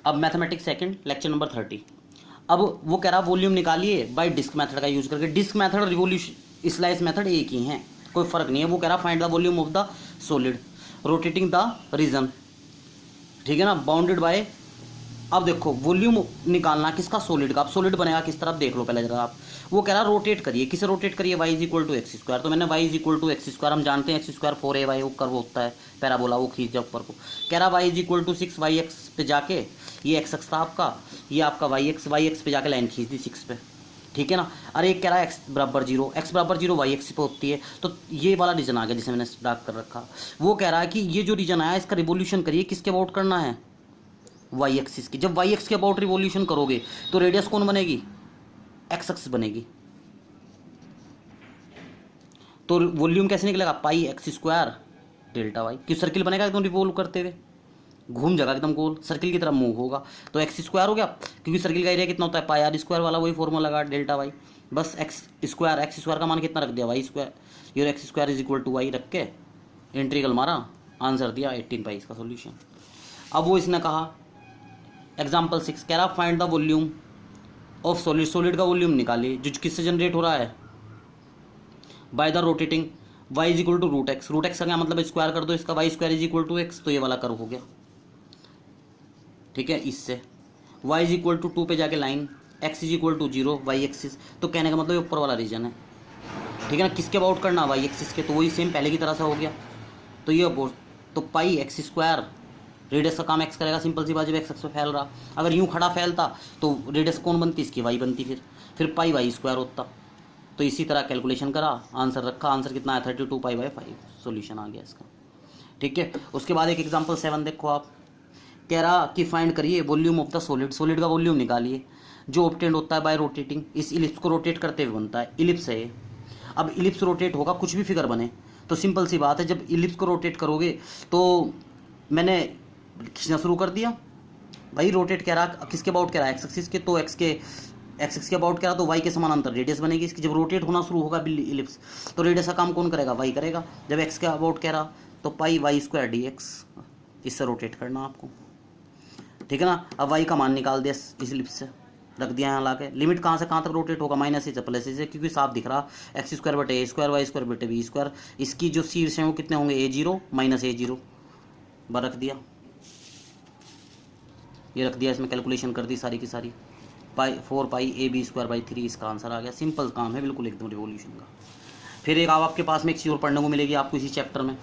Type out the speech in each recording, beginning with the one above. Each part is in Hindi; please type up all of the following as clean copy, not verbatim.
अब मैथमेटिक्स सेकंड लेक्चर नंबर 30। अब वो कह रहा वॉल्यूम निकालिए बाय डिस्क मेथड का यूज करके। डिस्क मेथड और रिवोल्यूशन स्लाइस मेथड एक ही हैं, कोई फर्क नहीं है। वो कह रहा find the volume of the solid rotating the region, ठीक है ना, बाउंडेड बाय। अब देखो वॉल्यूम निकालना किसका, सॉलिड का। अब सॉलिड बनेगा किस तरफ देख लो पहले जरा आप। वो कह रहा रोटेट करिए, किसे रोटेट करिए, y is equal to x square. तो मैंने y is equal to x square, हम जानते हैं एक्स स्क्वायर 4ay वो कर्व होता है पैराबोला, वो खींच जाओ ऊपर को। कह रहा y is equal to 6 y x पे जाके, ये एक्स एक्स था आपका, ये आपका वाई एक्स पे जाके लाइन खींच दी 6 पे, ठीक है ना। अरे एक कह रहा है x बराबर 0, x बराबर 0 वाई एक्स पे होती है। तो ये वाला रीजन आ गया जिसे मैंने डार्क कर रखा। वो कह रहा है कि ये जो रीजन आया इसका रिवोल्यूशन करिए, किसके अबाउट करना है, वाई एक्सिस की। जब वाई एक्स के अबाउट रिवोल्यूशन करोगे तो रेडियस कौन बनेगी, एक्स एक्सिस बनेगी। तो वॉल्यूम कैसे निकलेगा, पाई एक्स स्क्वायर डेल्टा वाई। क्यों, सर्किल बनेगा एकदम रिवोल्व करते हुए, घूम जाएगा एकदम गोल, सर्किल की तरह मूव होगा। तो एक्स स्क्वायर हो गया, क्योंकि सर्किल का एरिया कितना होता है, पाई आर स्क्वायर वाला वही फॉर्मूला लगा डेल्टा वाई। बस एक्स स्क्वायर का मान कितना रख दिया, वाई स्क्वायर। ये x square is equal to y रख के इंटीग्रल मारा, आंसर दिया 18 पाई इसका सोल्यूशन। अब वो इसने कहा एग्जाम्पल 6 कह रहा find the volume of solid, solid का वॉल्यूम निकालिए जो किससे जनरेट हो रहा है, by the rotating y is equal to root x का क्या मतलब, स्क्वायर कर दो इसका, y square is equal to x, तो ये वाला कर्व हो गया, ठीक है। इससे y इज इक्वल टू 2 पे जाके line, x is equal to 0 y axis. तो कहने का मतलब ये ऊपर वाला रीजन है, ठीक है ना। किसके अबाउट करना, वाई एक्सिस के, तो वही सेम पहले की तरह से हो गया। तो ये अबाउट, तो पाई एक्स स्क्वायर, रेडियस का काम एक्स करेगा, सिंपल सी बात, जब एक्स एक्स पे फैल रहा। अगर यूं खड़ा फैलता तो रेडियस कौन बनती, इसकी वाई बनती, फिर पाई वाई स्क्वायर होता। तो इसी तरह कैलकुलेशन करा, आंसर रखा, आंसर कितना है 32 पाई बाई 5, सोल्यूशन आ गया इसका, ठीक है। उसके बाद एक एग्जांपल 7 देखो आप, कह रहा कि फाइंड करिए volume of the solid, solid का वॉल्यूम निकालिए जो ऑब्टेंड होता है बाय रोटेटिंग, इस इलिप्स को रोटेट करते हुए बनता है, इलिप्स है ये। अब इलिप्स रोटेट होगा, कुछ भी फिगर बने, तो सिंपल सी बात है जब इलिप्स को रोटेट करोगे तो मैंने खींचना शुरू कर दिया, भाई रोटेट कह रहा किसके अबाउट कह रहा है, एक्स एक्सिस के, तो एक्स के अबाउट कह रहा तो वाई के समानांतर रेडियस बनेगी इसकी। जब रोटेट होना शुरू होगा इलिप्स तो रेडियस का काम कौन करेगा, वाई करेगा। जब एक्स के अबाउट कह रहा तो पाई वाई स्क्वायर डी एक्स, इससे रोटेट करना आपको, ठीक है ना। अब वाई का मान निकाल दिया इस इलिप्स से, रख दिया यहाँ ला के। लिमिट कहाँ से कहाँ तक रोटेट होगा, माइनस से प्लस से, क्योंकि साफ दिख रहा एक्स स्क्वायर बटे ए स्क्वायर, वाई स्क्वायर बटे बी स्क्वायर। इसकी जो शीर्ष हैं वो कितने होंगे, a0 माइनस a0, बार रख दिया, ये रख दिया, इसमें कैलकुलेशन कर दी सारी की सारी, पाई 4 पाई ए बी स्क्वायर बाई 3, इसका आंसर आ गया। सिंपल काम है बिल्कुल एकदम रिवोल्यूशन का। फिर एक आपके पास में एक चीज़ और पढ़ने को मिलेगी आपको इसी चैप्टर में।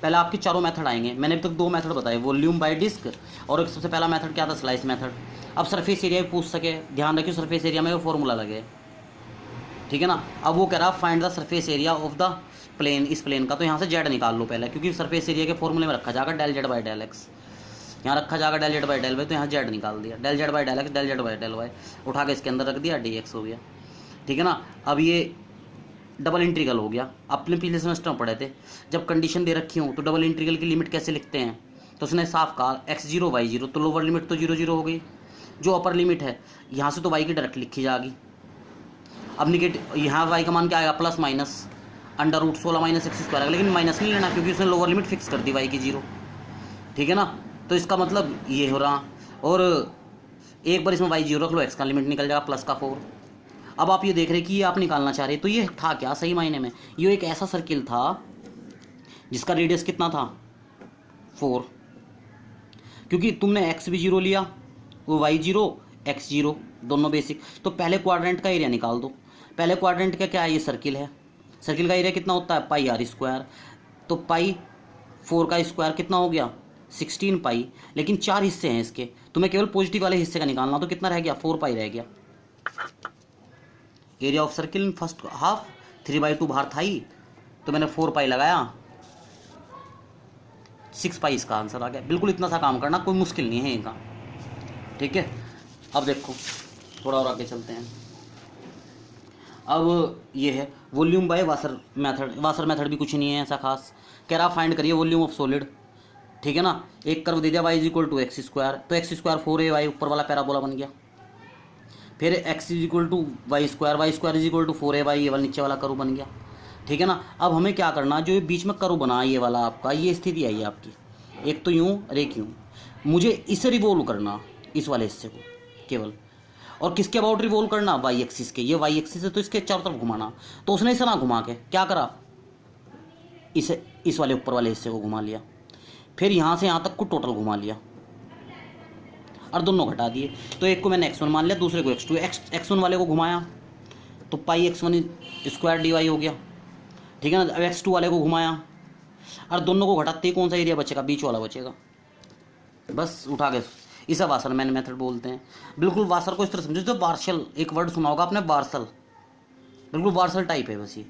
पहले आपके चारों मेथड आएंगे, मैंने अभी तक 2 मेथड बताए, वॉल्यूम बाय डिस्क और एक सबसे पहला मेथड क्या था, स्लाइस मेथड। अब सरफेस एरिया भी पूछ सके, ध्यान रखिए सरफेस एरिया में वो फॉर्मूला लगे, ठीक है ना। अब वो कह रहा find the surface area of the plane, इस प्लेन का। तो यहाँ से जेड निकाल लो पहले, क्योंकि सरफेस एरिया के फॉर्मूले में रखा जाएगा del z by del x, यहाँ रखा जाएगा del z by del y, तो यहाँ जेड निकाल दिया, del z by del x, del z by del y उठा के इसके अंदर रख दिया, डी एक्स हो गया, ठीक है ना। अब ये डबल इंटीग्रल हो गया। अपने पिछले सेमेस्टर में पढ़े थे, जब कंडीशन दे रखी हो तो डबल इंटीग्रल की लिमिट कैसे लिखते हैं, तो उसने साफ कहा x0 y0, तो लोअर लिमिट तो 0 0 हो गई, जो अपर लिमिट है यहाँ से तो y की डायरेक्ट लिखी जाएगी। अब निगेटिव, यहाँ y का मान क्या आएगा, plus minus under root 16 minus x square, लेकिन माइनस नहीं लेना क्योंकि उसने लोअर लिमिट फिक्स कर दी y की 0, ठीक है ना। तो इसका मतलब ये हो रहा, और एक बार इसमें y0 रख लो, x का लिमिट निकल जाएगा प्लस का 4। अब आप ये देख रहे कि ये आप निकालना चाह रहे, तो ये था क्या सही मायने में, ये एक ऐसा सर्किल था जिसका रेडियस कितना था 4, क्योंकि तुमने x भी 0 लिया, वो y0 x0 दोनों बेसिक। तो पहले क्वाड्रेंट का एरिया निकाल दो। पहले क्वाड्रेंट का क्या है, ये सर्किल है, सर्किल का एरिया कितना होता है, पाई आर स्क्वायर। तो पाई 4 का स्क्वायर कितना हो गया 16 पाई, लेकिन 4 हिस्से हैं इसके, तुम्हें केवल पॉजिटिव वाले हिस्से का निकालना, तो कितना रह गया 4 पाई रह गया। Area of circle first half 3/2 बाहर था ही, तो मैंने 4 पाई लगाया, 6 पाई इसका आंसर आ गया। बिल्कुल इतना सा काम करना, कोई मुश्किल नहीं है इनका, ठीक है। अब देखो थोड़ा और आगे चलते हैं। अब ये है volume by washer method, washer method भी कुछ नहीं है ऐसा खास। कह रहा फाइंड करिए वॉल्यूम ऑफ सॉलिड, ठीक है ना। एक कर्व दे दिया y equal to x square, तो एक्स स्क्वायर 4ay ऊपर वाला पैराबोला बन गया। फिर x equal to y square is equal to 4ay, ये वाला नीचे वाला कर्व बन गया, ठीक है ना। अब हमें क्या करना, जो ये बीच में कर्व बना ये वाला आपका, ये स्थिति आई है आपकी, एक तो यूँ और एक यूँ, मुझे इसे रिवॉल्व करना, इस वाले हिस्से को केवल। और किसके अबाउट रिवॉल्व करना, वाई एक्सिस के। ये वाई एक्सिस है तो इसके चारों तरफ घुमाना। तो उसने इसे ना घुमा के क्या करा, इसे इस वाले ऊपर वाले हिस्से को घुमा लिया, फिर यहाँ से यहाँ तक को टोटल घुमा लिया और दोनों घटा दिए। तो एक को मैंने x1 मान लिया, दूसरे को x2। x1 वाले को घुमाया तो पाई x1 स्क्वायर dy हो गया, ठीक है ना। अब x2 वाले को घुमाया और दोनों को घटाते ही कौन सा एरिया बचेगा, बीच वाला बचेगा। बस उठा के इसे वासरमैन मेथड बोलते हैं। बिल्कुल वासर को इस तरह समझो, जो वार्शल, एक वर्ड सुना होगा आपने वार्सल, बिल्कुल वार्सल टाइप है बस ये।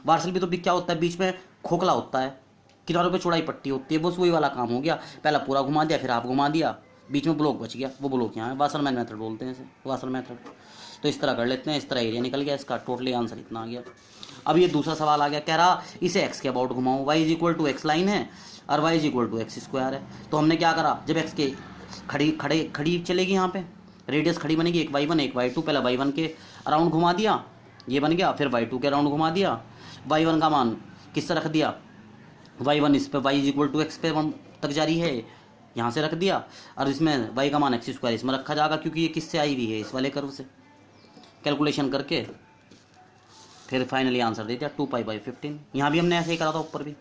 वार्सल भी तो क्या होता है, बीच में खोखला होता है, किनारों पे चौड़ाई पट्टी होती है, बस वही वाला काम हो गया। पहला पूरा घुमा दिया, फिर आप घुमा दिया, बीच में ब्लॉक बच गया, वो ब्लॉक यहाँ है। वासरमैन मेथड बोलते हैं इसे, वासर मेथड। तो इस तरह कर लेते हैं, इस तरह एरिया निकल गया इसका। टोटली आंसर इतना आ गया। अब ये दूसरा सवाल आ गया, कह रहा इसे x के अबाउट घुमाओ, y is equal to x line है और y is equal to x square है। तो हमने क्या करा, जब x के खड़ी चलेगी, यहाँ पे रेडियस खड़ी बनेगी, एक y1 एक y2। पहले y1 के अराउंड घुमा दिया, ये बन गया, फिर y2 के अराउंड घुमा दिया। y1 का मान किससे रख दिया, y1 इस पे y is equal to x पे तक जारी है, यहाँ से रख दिया। और इसमें y का मान एक्स स्क्वायर इसमें रखा जाएगा, क्योंकि ये किससे आई हुई है, इस वाले कर्व से। कैलकुलेशन करके फिर फाइनली आंसर दे दिया 2π/15। यहाँ भी हमने ऐसे ही करा था ऊपर भी।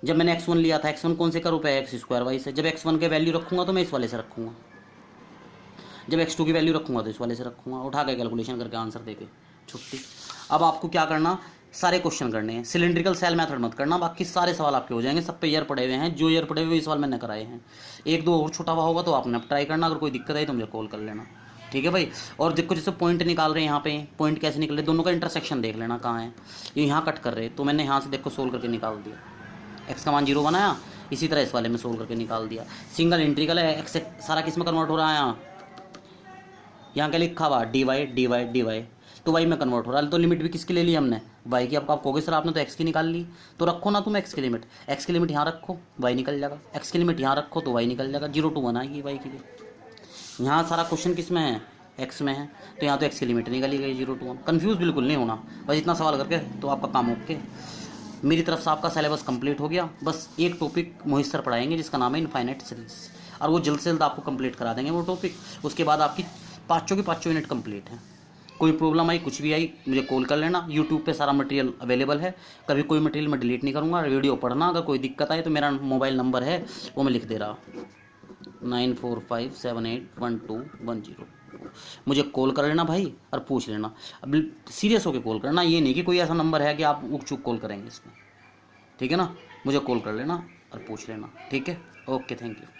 जब मैंने x1 लिया था, x1 कौन से कर्व पे है, एक्स स्क्वायर वाई से। जब x1 के वैल्यू रखूँगा तो मैं इस वाले से रखूँगा, जब x2 की वैल्यू रखूँगा तो इस वाले से रखूँगा। उठा के कैलकुलेशन करके आंसर दे के छुट्टी। अब आपको क्या करना, सारे क्वेश्चन करने हैं। सिलेंड्रिकल सेल मेथड मत करना, बाकी सारे सवाल आपके हो जाएंगे। सब पे ईयर पड़े हुए हैं, जो ईयर पड़े हुए ये सवाल मैंने कराए हैं। एक दो और छुटा हुआ होगा तो आपने ट्राई करना, अगर कोई दिक्कत आई तो मुझे कॉल कर लेना, ठीक है भाई। और देखो जैसे पॉइंट निकाल रहे हैं, यहाँ पे पॉइंट कैसे निकल रहे, दोनों का इंटरसेक्शन देख लेना कहाँ है। ये यहाँ कट कर रहे तो मैंने यहाँ से देखो सोल्व करके निकाल दिया, एक्स का मान 0 बनाया, इसी तरह इस वाले में सोल्व करके निकाल दिया। सिंगल इंटीग्रल है, एक्स सारा किस में कन्वर्ट हो रहा है, यहाँ क्या लिखा हुआ dy तो y में कन्वर्ट हो रहा है। तो लिमिट भी किसकी ले ली हमने, y की। अब आप कहोगे सर आपने तो x की निकाल ली, तो रखो ना तुम x की लिमिट यहाँ रखो, y निकल जाएगा। x की लिमिट यहाँ रखो तो y निकल जाएगा। 0 to 1 आएगी y की लिए। यहाँ सारा क्वेश्चन किस में है, x में है, तो यहाँ तो x की लिमिट निकली गई 0 to 1। कन्फ्यूज़ बिल्कुल नहीं होना, बस इतना सवाल करके तो आपका काम ओके। मेरी तरफ से आपका सिलेबस कंप्लीट हो गया। बस एक टॉपिक मोहित सर पढ़ाएंगे जिसका नाम है इनफाइनाइट सीरीज, और वो जल्द से जल्द आपको कंप्लीट करा देंगे वो टॉपिक। उसके बाद आपकी पाँचों की पाँचों यूनिट कंप्लीट है। कोई प्रॉब्लम आई, कुछ भी आई, मुझे कॉल कर लेना। यूट्यूब पे सारा मटेरियल अवेलेबल है, कभी कोई मटेरियल मैं डिलीट नहीं करूँगा। वीडियो पढ़ना, अगर कोई दिक्कत आए तो मेरा मोबाइल नंबर है वो मैं लिख दे रहा, 9457812110। मुझे कॉल कर लेना भाई और पूछ लेना। अब सीरियस होकर कॉल करना, ये नहीं कि कोई ऐसा नंबर है कि आप उक चुक कॉल करेंगे इसमें, ठीक है ना। मुझे कॉल कर लेना और पूछ लेना, ठीक है। Okay, thank you.